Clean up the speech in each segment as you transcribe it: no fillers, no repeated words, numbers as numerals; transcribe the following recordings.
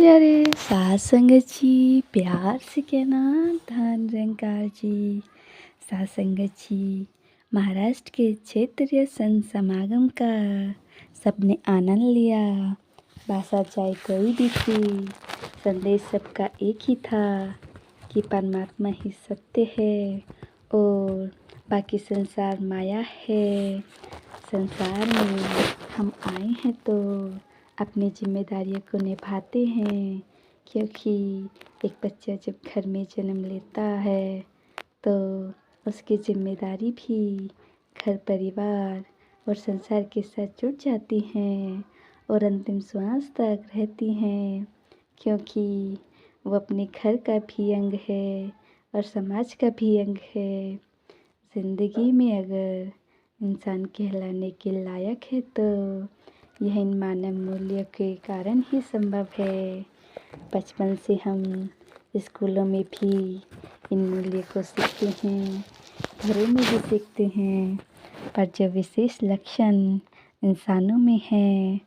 प्यारे साथ संगत जी, प्यार से कहना धन रंकार जी। साथ संगत जी, महाराष्ट्र के क्षेत्रीय संत समागम का सबने आनंद लिया। भाषा चाहे कोई भी थी, संदेश सबका एक ही था कि परमात्मा ही सत्य है और बाकी संसार माया है। संसार में हम आए हैं तो अपनी जिम्मेदारियों को निभाते हैं, क्योंकि एक बच्चा जब घर में जन्म लेता है तो उसकी जिम्मेदारी भी घर परिवार और संसार के साथ जुड़ जाती हैं और अंतिम श्वास तक रहती हैं, क्योंकि वो अपने घर का भी अंग है और समाज का भी अंग है। ज़िंदगी में अगर इंसान कहलाने के लायक है तो यह इन मानव मूल्यों के कारण ही संभव है। बचपन से हम स्कूलों में भी इन मूल्यों को सीखते हैं, घरों में भी सीखते हैं, पर जो विशेष लक्षण इंसानों में है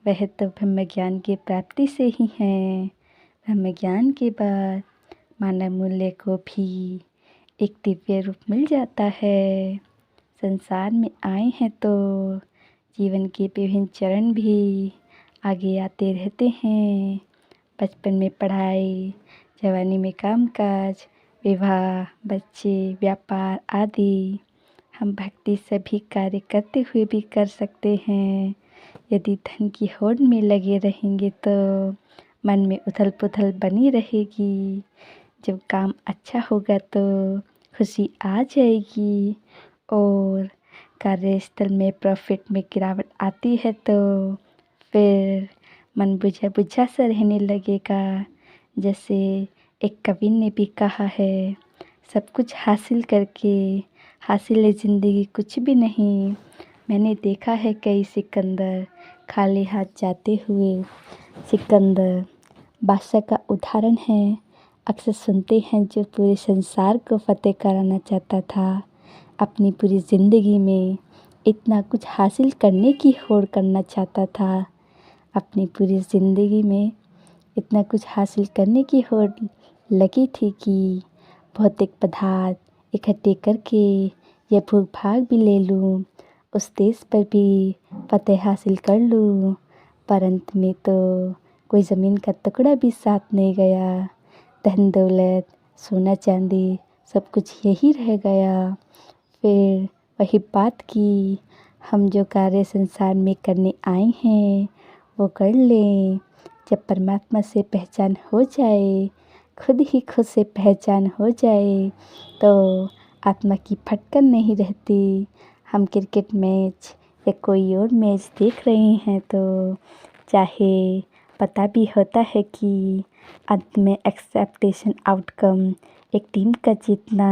वह तो ब्रह्म ज्ञान की प्राप्ति से ही है। ब्रह्म ज्ञान के बाद मानव मूल्य को भी एक दिव्य रूप मिल जाता है। संसार में आए हैं तो जीवन के विभिन्न चरण भी आगे आते रहते हैं। बचपन में पढ़ाई, जवानी में कामकाज, विवाह, बच्चे, व्यापार आदि। हम भक्ति सभी कार्य करते हुए भी कर सकते हैं। यदि धन की होड़ में लगे रहेंगे तो मन में उथल पुथल बनी रहेगी। जब काम अच्छा होगा तो खुशी आ जाएगी और कार्यस्थल में प्रॉफिट में गिरावट आती है तो फिर मन बुझा बुझा सा रहने लगेगा। जैसे एक कवि ने भी कहा है, सब कुछ हासिल करके हासिल ज़िंदगी कुछ भी नहीं। मैंने देखा है कई सिकंदर खाली हाथ जाते हुए। सिकंदर बादशाह का उदाहरण है, अक्सर सुनते हैं, जो पूरे संसार को फतेह कराना चाहता था। अपनी पूरी ज़िंदगी में इतना कुछ हासिल करने की होड़ करना चाहता था। अपनी पूरी ज़िंदगी में इतना कुछ हासिल करने की होड़ लगी थी कि भौतिक पदार्थ इकट्ठे करके यह भूख भाग भी ले लूँ, उस देश पर भी फतेह हासिल कर लूँ। पर अंत में तो कोई ज़मीन का टुकड़ा भी साथ नहीं गया। धन दौलत सोना चांदी सब कुछ यही रह गया। फिर वही बात कि हम जो कार्य संसार में करने आए हैं वो कर लें। जब परमात्मा से पहचान हो जाए, खुद ही खुद से पहचान हो जाए तो आत्मा की फटकन नहीं रहती। हम क्रिकेट मैच या कोई और मैच देख रहे हैं तो चाहे पता भी होता है कि अंत में एक्सेप्टेशन आउटकम एक टीम का जीतना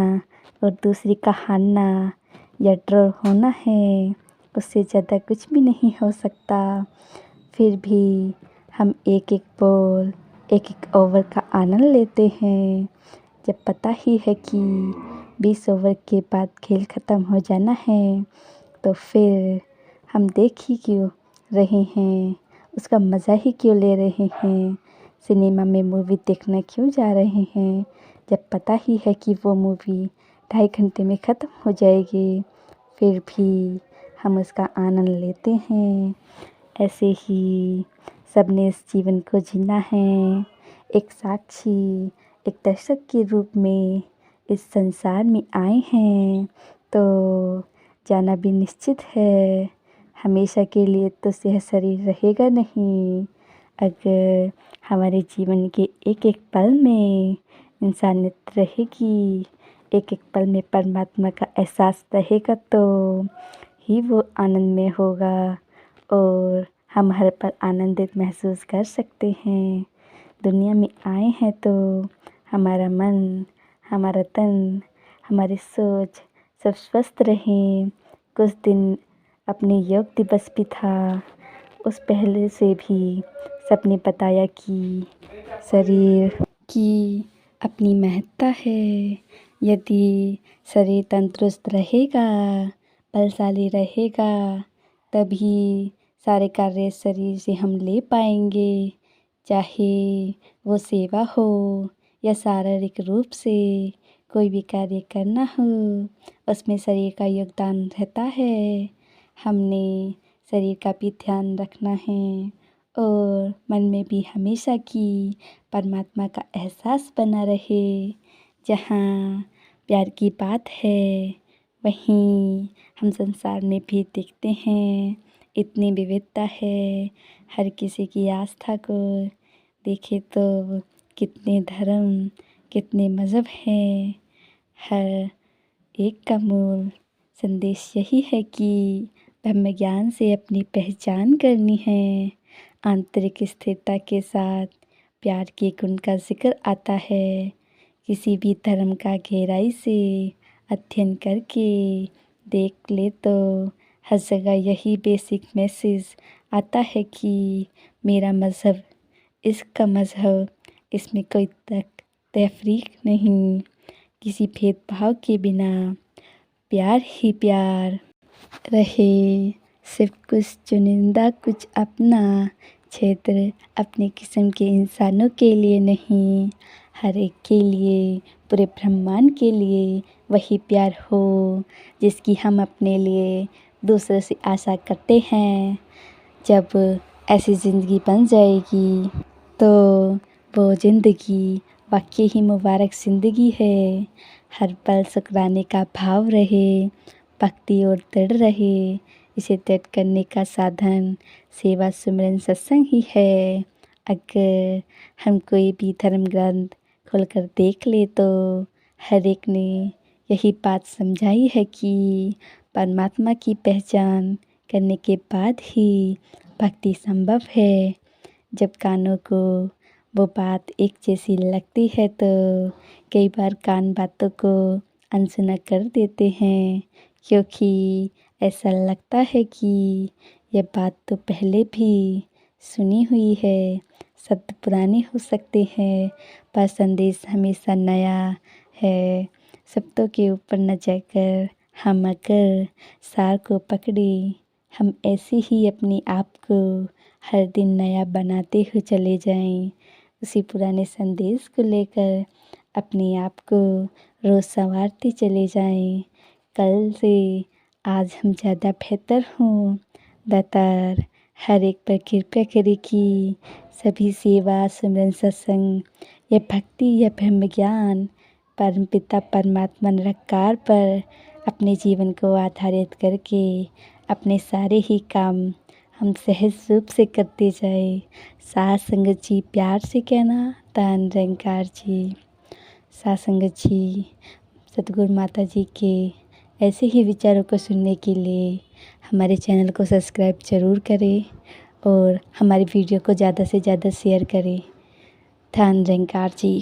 और दूसरी का हारना या ड्रॉ होना है, उससे ज़्यादा कुछ भी नहीं हो सकता। फिर भी हम एक एक बॉल एक एक ओवर का आनंद लेते हैं, जब पता ही है कि 20 ओवर के बाद खेल ख़त्म हो जाना है तो फिर हम देख ही क्यों रहे हैं, उसका मज़ा ही क्यों ले रहे हैं। सिनेमा में मूवी देखने क्यों जा रहे हैं, जब पता ही है कि वो मूवी 2.5 घंटे में ख़त्म हो जाएगी। फिर भी हम उसका आनंद लेते हैं। ऐसे ही सबने इस जीवन को जीना है। एक साक्षी, एक दर्शक के रूप में इस संसार में आए हैं तो जाना भी निश्चित है। हमेशा के लिए तो यह शरीर रहेगा नहीं। अगर हमारे जीवन के एक एक पल में इंसानियत रहेगी, एक एक पल में परमात्मा का एहसास रहेगा तो ही वो आनंदमय होगा और हम हर पल आनंदित महसूस कर सकते हैं। दुनिया में आए हैं तो हमारा मन, हमारा तन, हमारी सोच सब स्वस्थ रहें। कुछ दिन अपने योग दिवस भी था, उस पहले से भी सबने बताया कि शरीर की अपनी महत्ता है। यदि शरीर तंदुरुस्त रहेगा, बलशाली रहेगा, तभी सारे कार्य शरीर से हम ले पाएंगे। चाहे वो सेवा हो या शारीरिक रूप से कोई भी कार्य करना हो, उसमें शरीर का योगदान रहता है। हमने शरीर का भी ध्यान रखना है और मन में भी हमेशा की परमात्मा का एहसास बना रहे। जहाँ प्यार की बात है वहीं हम संसार में भी देखते हैं इतनी विविधता है। हर किसी की आस्था को देखे तो कितने धर्म, कितने मज़हब हैं। हर एक का मूल संदेश यही है कि ब्रह्म ज्ञान से अपनी पहचान करनी है। आंतरिक स्थिरता के साथ प्यार के गुण का जिक्र आता है। किसी भी धर्म का गहराई से अध्ययन करके देख ले तो हर जगह यही बेसिक मैसेज आता है कि मेरा मज़हब, इसका मज़हब, इसमें कोई तफरीक नहीं, किसी भेदभाव के बिना प्यार ही प्यार रहे। सिर्फ कुछ चुनिंदा, कुछ अपना क्षेत्र, अपने किस्म के इंसानों के लिए नहीं, हर एक के लिए, पूरे ब्रह्मांड के लिए वही प्यार हो जिसकी हम अपने लिए दूसरों से आशा करते हैं। जब ऐसी ज़िंदगी बन जाएगी तो वो ज़िंदगी वाकई ही मुबारक ज़िंदगी है। हर पल शुक्राने का भाव रहे, भक्ति और दृढ़ रहे। इसे दृढ़ करने का साधन सेवा, सुमिरन, सत्संग ही है। अगर हम कोई भी धर्म ग्रंथ खोलकर देख ले तो हर एक ने यही बात समझाई है कि परमात्मा की पहचान करने के बाद ही भक्ति संभव है। जब कानों को वो बात एक जैसी लगती है तो कई बार कान बातों को अनसुना कर देते हैं, क्योंकि ऐसा लगता है कि यह बात तो पहले भी सुनी हुई है। शब्द पुराने हो सकते हैं पर संदेश हमेशा नया है। शब्दों के ऊपर न जाकर हम अगर सार को पकड़े, हम ऐसे ही अपने आप को हर दिन नया बनाते हुए चले जाएं। उसी पुराने संदेश को लेकर अपने आप को रोज़ संवारते चले जाएं। कल से आज हम ज़्यादा बेहतर हों। दातार हर एक पर कृपा करे कि सभी सेवा, सुमिरन, सत्संग या भक्ति या ब्रह्म ज्ञान परमपिता परमात्मा निरंकार पर अपने जीवन को आधारित करके अपने सारे ही काम हम सहज रूप से करते जाए। साथ संगत जी प्यार से कहना, धन निरंकार जी। साथ संगत जी, सतगुरु माता जी के ऐसे ही विचारों को सुनने के लिए हमारे चैनल को सब्सक्राइब ज़रूर करें और हमारी वीडियो को ज़्यादा से ज़्यादा शेयर करें। धन निरंकार जी।